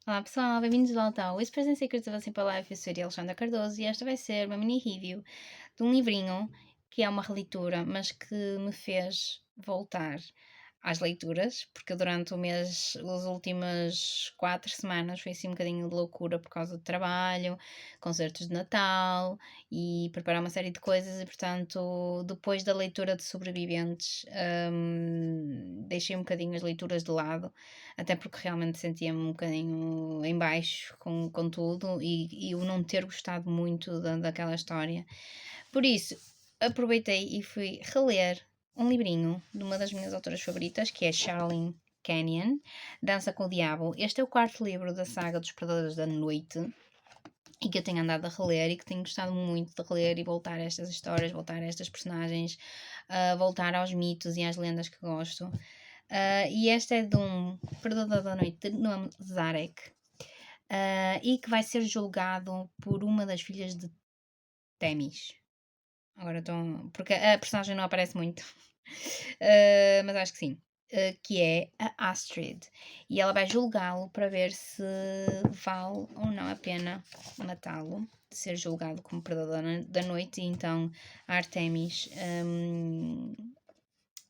Olá pessoal, bem-vindos de volta ao Whispers and Secrets of a Simple Life. Eu sou a Alexandra Cardoso e esta vai ser uma mini review de um livrinho que é uma releitura, mas que me fez voltar às leituras, porque durante o mês, as últimas 4 semanas foi assim um bocadinho de loucura por causa do trabalho, concertos de Natal e preparar uma série de coisas e portanto depois da leitura de Sobreviventes deixei um bocadinho as leituras de lado, até porque realmente sentia-me um bocadinho em baixo com tudo e o não ter gostado muito daquela história. Por isso, aproveitei e fui reler um livrinho de uma das minhas autoras favoritas, que é Charlene Canyon, Dança com o Diabo. Este é o quarto livro da saga dos Predadores da Noite e que eu tenho andado a reler e que tenho gostado muito de reler e voltar a estas histórias, voltar a estas personagens, voltar aos mitos e às lendas que gosto. E esta é de um Predador da Noite de nome Zarek e que vai ser julgado por uma das filhas de Temis. Agora estou. Porque a personagem não aparece muito. Mas acho que sim. Que é a Astrid. E ela vai julgá-lo para ver se vale ou não a pena matá-lo. Ser julgado como predador da noite. E então a Artemis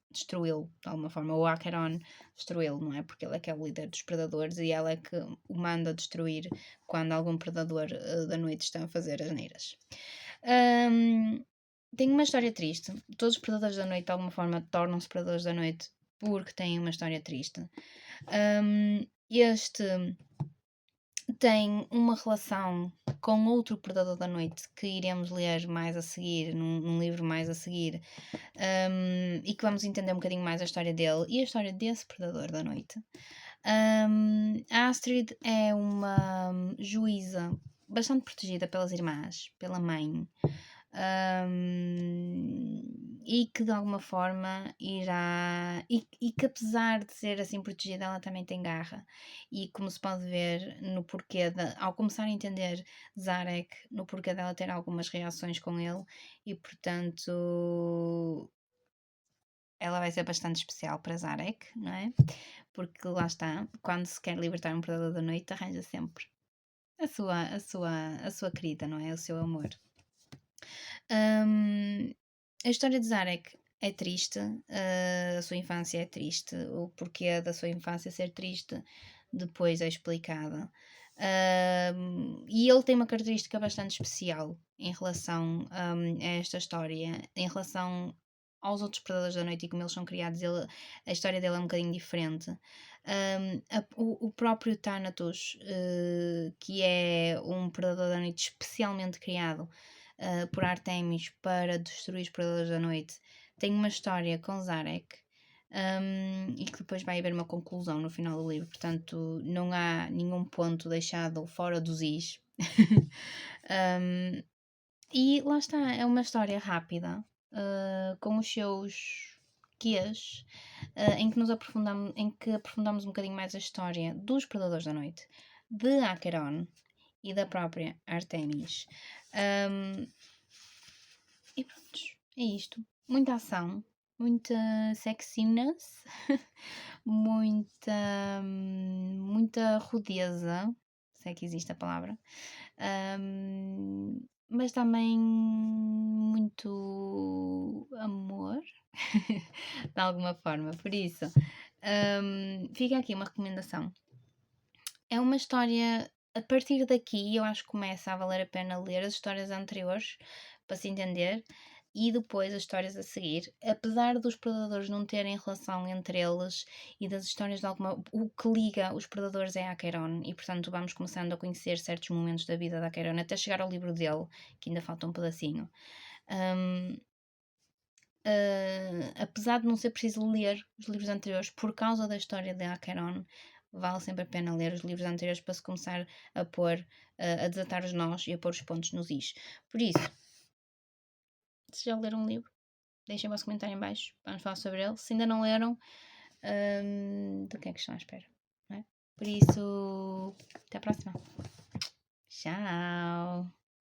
destruí-lo de alguma forma. O Acheron destruí-lo, não é? Porque ele é que é o líder dos predadores e ela é que o manda destruir quando algum predador da noite está a fazer asneiras. Tem uma história triste. Todos os predadores da noite, de alguma forma, tornam-se predadores da noite porque têm uma história triste. Este tem uma relação com outro predador da noite que iremos ler mais a seguir, num livro mais a seguir, e que vamos entender um bocadinho mais a história dele e a história desse predador da noite. A Astrid é uma juíza bastante protegida pelas irmãs, pela mãe, e que de alguma forma irá. E que apesar de ser assim protegida, ela também tem garra. E como se pode ver no porquê, ao começar a entender Zarek, no porquê dela ter algumas reações com ele, e portanto ela vai ser bastante especial para Zarek, não é? Porque lá está, quando se quer libertar um predador da noite, arranja sempre a sua querida, não é? O seu amor. A história de Zarek é triste, a sua infância é triste, o porquê da sua infância ser triste depois é explicada. E ele tem uma característica bastante especial em relação a esta história, em relação aos outros predadores da noite e como eles são criados, a história dele é um bocadinho diferente. O próprio Thanatos, que é um predador da noite especialmente criado por Artemis para destruir os Predadores da Noite, tem uma história com Zarek e que depois vai haver uma conclusão no final do livro, portanto não há nenhum ponto deixado fora dos is. E lá está, é uma história rápida, com os seus quês, em que aprofundamos um bocadinho mais a história dos Predadores da Noite, de Acheron e da própria Artemis. E pronto, é isto. Muita ação, muita sexiness, muita rudeza, se é que existe a palavra, mas também muito amor, de alguma forma. Por isso, fica aqui uma recomendação. É uma história. A partir daqui, eu acho que começa a valer a pena ler as histórias anteriores para se entender e depois as histórias a seguir. Apesar dos predadores não terem relação entre eles e das histórias de alguma. O que liga os predadores é a Acheron e, portanto, vamos começando a conhecer certos momentos da vida da Acheron até chegar ao livro dele, que ainda falta um pedacinho. Apesar de não ser preciso ler os livros anteriores por causa da história de Acheron, vale sempre a pena ler os livros anteriores para se começar a pôr, a desatar os nós e a pôr os pontos nos is. Por isso, se já leram um livro, deixem o vosso comentário em baixo, vamos falar sobre ele. Se ainda não leram, do que é que estão à espera? Não é? Por isso, até à próxima. Tchau!